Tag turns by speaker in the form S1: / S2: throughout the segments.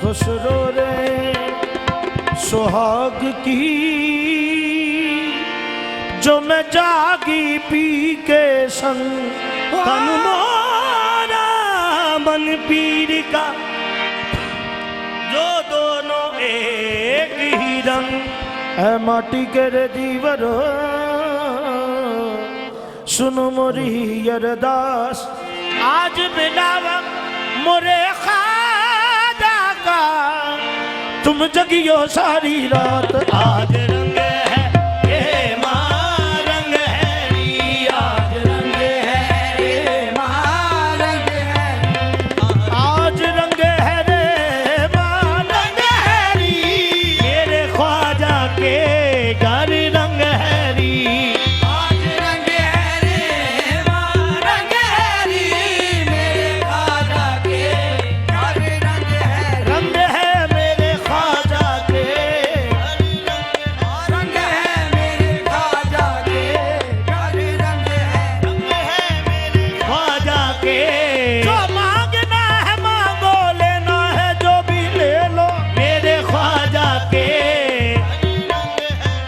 S1: खुसरो रे सुहाग की, जो मैं जागी पी के संग तन मोरा मन पीर का, जो दोनों एक ही रंग है माटी के रे दीवर। सुनो मोरी अरदास आज बिलावा मोरे खादा का, तुम जगियो सारी रात। आज रंग है ये माँ रंग है री, आज रंग है ये माँ रंग है, आज रंग है रे माँ रंग है री, मेरे ख्वाजा के घर रंग है री।
S2: आज रंग है रे माँ रंग है री, मेरे ख्वाजा के घर रंग है।
S1: रंग है मेरे ख्वाजा के,
S2: रंग है मेरे ख्वाजा के घर रंग है।
S1: रंग है मेरे ख्वाजा के। जो मांगना है मांगो, लेना है जो भी ले लो मेरे ख्वाजा के।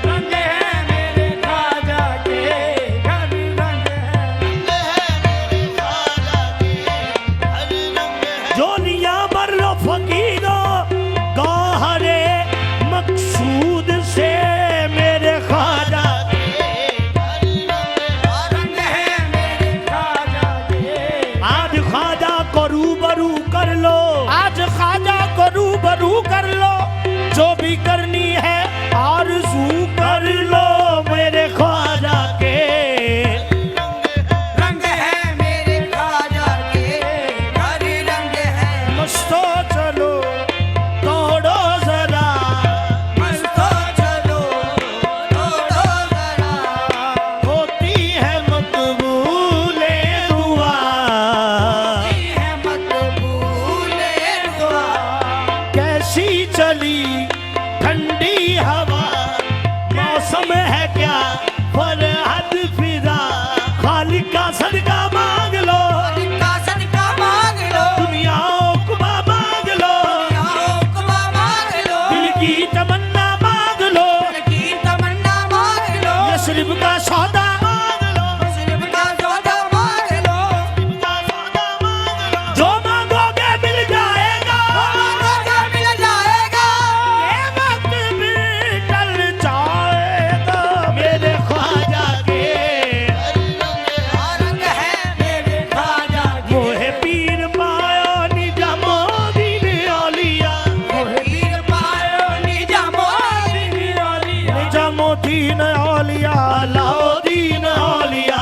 S2: रंग है मेरे ख्वाजा के घर रंग है।
S1: जोनिया भर लो फकीरो गौहरे मकसूद से मेरे ख्वाजा
S2: रंग है मेरे ख्वाजा के।
S1: आज ख्वाजा को रूबरू कर लो, आज ख्वाजा को रूबरू कर लो, जो भी करनी है आरज़ू कर लो मेरे ख्वाजा के।
S2: रंग है मेरे ख्वाजा के घर रंग है।
S1: मस्तो चलो तोड़ो जरा,
S2: मस्तो चलो तोड़ो जरा,
S1: होती है मकबूले दुआ।
S2: है मकबूले दुआ।
S1: कैसी चली ठंडी हवा, मौसम है क्या फरहद फिजा, खालिक का सदका मांग लो,
S2: का सदका मांग लो,
S1: दुनिया उक़बा मांग लो,
S2: हुक्मा मांग लो,
S1: दिल की तमन्ना मांग लो,
S2: दिल की तमन्ना मांग लो,
S1: यस्रिब का सौदा मांग लो,
S2: सिर्फ का सौदा मांग लो,
S1: का सौदा मांग लो। जो मांगोगे मिल जाएगा,
S2: मांगोगे मिल जाएगा।
S1: ये वक्त भी टल जाएगा मेरे ख्वाजा के।
S2: रंग है मेरे ख्वाजा के।
S1: मोहे पीर पायो निजामुद्दीन औलिया,
S2: पीर पायो निजामुद्दीन औलिया,
S1: निजामुद्दीन औलिया, अलाउद्दीन औलिया,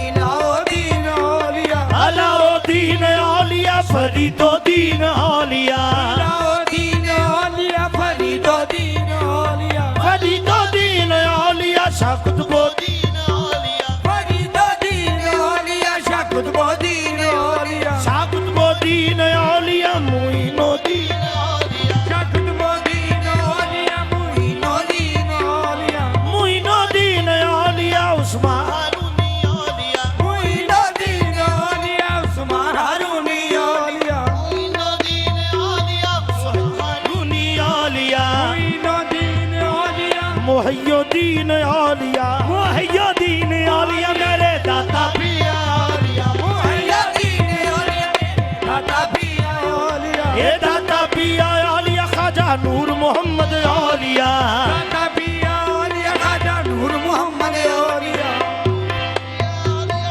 S2: इलाउद्दीन औलिया,
S1: अलाउद्दीन औलिया, फरीदुद्दीन औलिया,
S2: इलाउद्दीन औलिया, फरीदुद्दीन औलिया,
S1: फरीदुद्दीन औलिया, शाह कुतुबुद्दीन औलिया,
S2: फरीदुद्दीन औलिया, शाह कुतुबुद्दीन औलिया,
S1: शाह कुतुबुद्दीन औलिया, मुईनुद्दीन औलिया,
S2: शाह कुतुबुद्दीन औलिया, मुईनुद्दीन औलिया,
S1: मुईनुद्दीन औलिया, उस्मान हारूनी औलिया,
S2: मुईनुद्दीन औलिया, उस्मान हारूनी औलिया,
S1: मुईनुद्दीन औलिया, उस्मान हारूनी औलिया,
S2: मुईनुद्दीन औलिया,
S1: मुहय्यिद्दीन औलिया, मुहय्यिद्दीन औलिया, मेरे दाता पिया औलिया,
S2: मुहय्यिद्दीन औलिया, दाता पिया औलिया,
S1: ये दाता पिया औलिया, ख्वाजा नूर मोहम्मद औलिया,
S2: दाता पिया औलिया, ख्वाजा नूर मोहम्मद औलिया,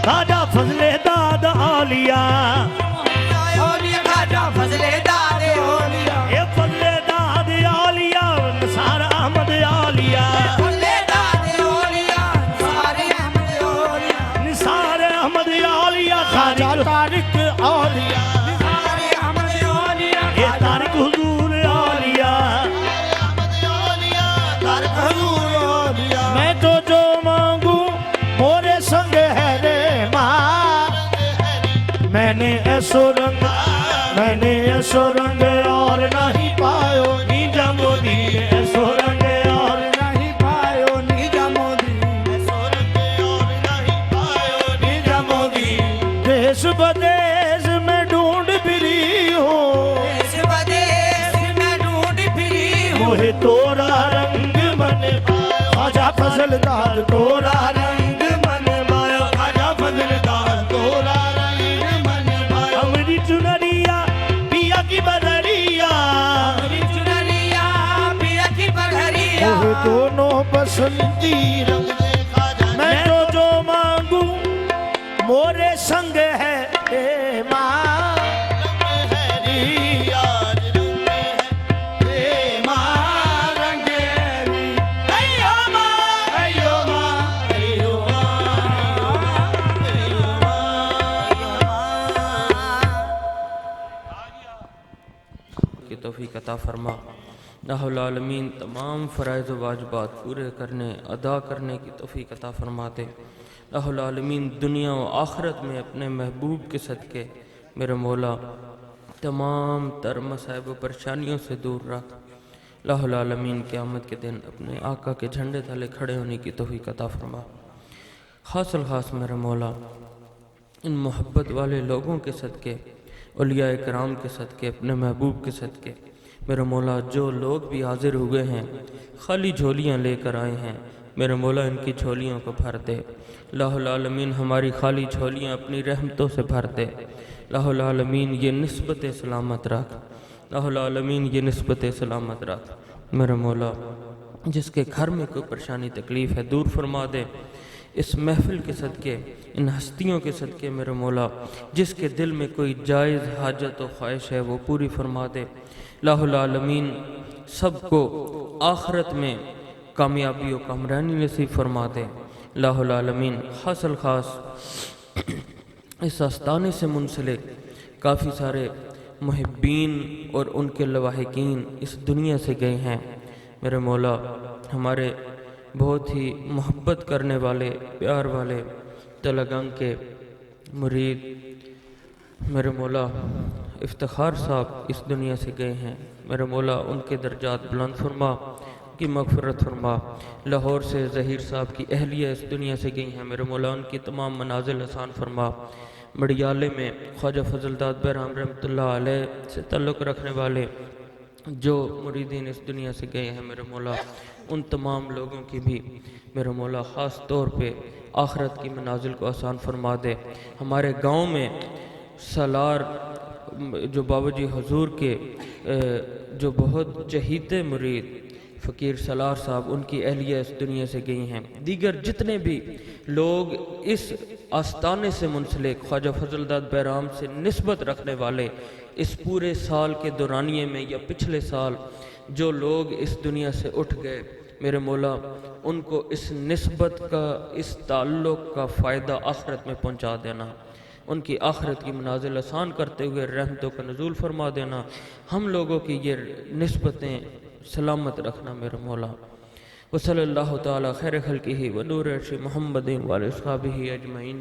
S1: ख्वाजा फजले दाद औलिया,
S2: औलिया, ख्वाजा फजले दाद औलिया,
S1: ये फजले दाद औलिया, निसार अहमद औलिया,
S2: फजले दाद औलिया, सारे अहमद औलिया,
S1: निसार अहमद औलिया, ख्वाजा तारिक औलिया,
S2: सारे अहमद औलिया,
S1: ये तारिक हुजूर औलिया,
S2: हजूर औलिया,
S1: मैं तो जो मांगू मोरे संग है रे माँ। मैंने ऐसो रंग और नहीं पायो निजामुद्दीन, ऐसो रंग और
S2: नहीं पायो निजामुद्दीन,
S1: ऐसो रंग और नहीं पायो निजामुद्दीन। देश बदेश में ढूंढ फिरी हूँ, फजलदार तोरा
S2: रंग मन भायो
S1: खाजा फजलदार तोरा
S2: रंग मन भायो
S1: अमरी चुनरिया पिया की बदरिया
S2: मेरी चुनरिया पिया की पगड़िया
S1: वो दोनों बसंती रंग दे खाजा मैं तो जो मांगू मोरे संग है ए माँ
S3: की तौफीक अता फरमा। रब्बुल आलमीन तमाम फ़राइज़ व वाजिबात पूरे करने अदा करने की तौफीक अता फरमा दे। रब्बुल आलमीन दुनिया व आखिरत में अपने महबूब के सदक़े मेरे मौला तमाम तर मसाइब व परेशानियों से दूर रख। रब्बुल आलमीन क़यामत के दिन अपने आका के झंडे तले खड़े होने की तौफीक अता फरमा। खासल खास मेरे मौला इन मोहब्बत वाले लोगों के सदक़े औलिया इकराम के सदक़े अपने महबूब के सदक़े मेरे मौला जो लोग भी हाजिर हुए हैं खाली झोलियाँ लेकर आए हैं मेरे मौला इनकी झोलियों को भर दे। रब्बुल आलमीन हमारी खाली झोलियाँ अपनी रहमतों से भर दे। रब्बुल आलमीन ये निस्बत सलामत रख। रब्बुल आलमीन ये निस्बत सलामत रख मेरे मौला। जिसके घर में कोई परेशानी तकलीफ़ है दूर फरमा दे। इस महफिल के सदक़े इन हस्तियों के सदक़े मेरे मौला जिसके दिल में कोई जायज़ हाजत व ख्वाहिश है वो पूरी फरमा दे। रब्बुल आलमीन सबको आखिरत में कामयाबी व कामरानी नसीब फरमा दे। रब्बुल आलमीन हासिल ख़ास इस आस्ताने से मुंसलिक काफ़ी सारे मुहिब्बीन और उनके लवाहिकीन इस दुनिया से गए हैं मेरे मौला। हमारे बहुत ही मोहब्बत करने वाले प्यार वाले तलगंग के मुरीद मेरे मौला इफ्तिखार साहब इस दुनिया से गए हैं मेरे मौला। उनके दर्जात बुलंद फरमा, उनकी मग़फ़िरत फरमा। लाहौर से ज़हीर साहब की अहलिया इस दुनिया से गई हैं मेरे मौला। उनकी तमाम मनाज़िल आसान फरमा। मड़ियाले में ख्वाजा फजलदाद बहराम रहमतुल्लाह अलैह से ताल्लुक़ रखने वाले जो मुरीदीन इस दुनिया से गए हैं मेरे मौला उन तमाम लोगों की भी मेरे मौला ख़ास तौर पे आखिरत की मनाजिल को आसान फरमा दे। हमारे गांव में सलार जो बाबाजी हुजूर के जो बहुत चहीते मुरीद फ़कीर सलार साहब उनकी अहलिया इस दुनिया से गई हैं। दीगर जितने भी लोग इस आस्ताने से मुंसलिक ख्वाजा फजलदाद बहराम से निस्बत रखने वाले इस पूरे साल के दौरानिए में या पिछले साल जो लोग इस दुनिया से उठ गए मेरे मौला उनको इस निस्बत का इस ताल्लुक़ का फ़ायदा आखिरत में पहुँचा देना। उनकी आखिरत की मनाजिल आसान करते हुए रहमतों का नज़ूल फरमा देना। हम लोगों की ये निस्बतें सलामत रखना मेरे मौला। व सल्लल्लाहु तआला खैर खल्क़िही व नूर अर्श मुहम्मदिन व आलिहि व अस्हाबिही अजमईन।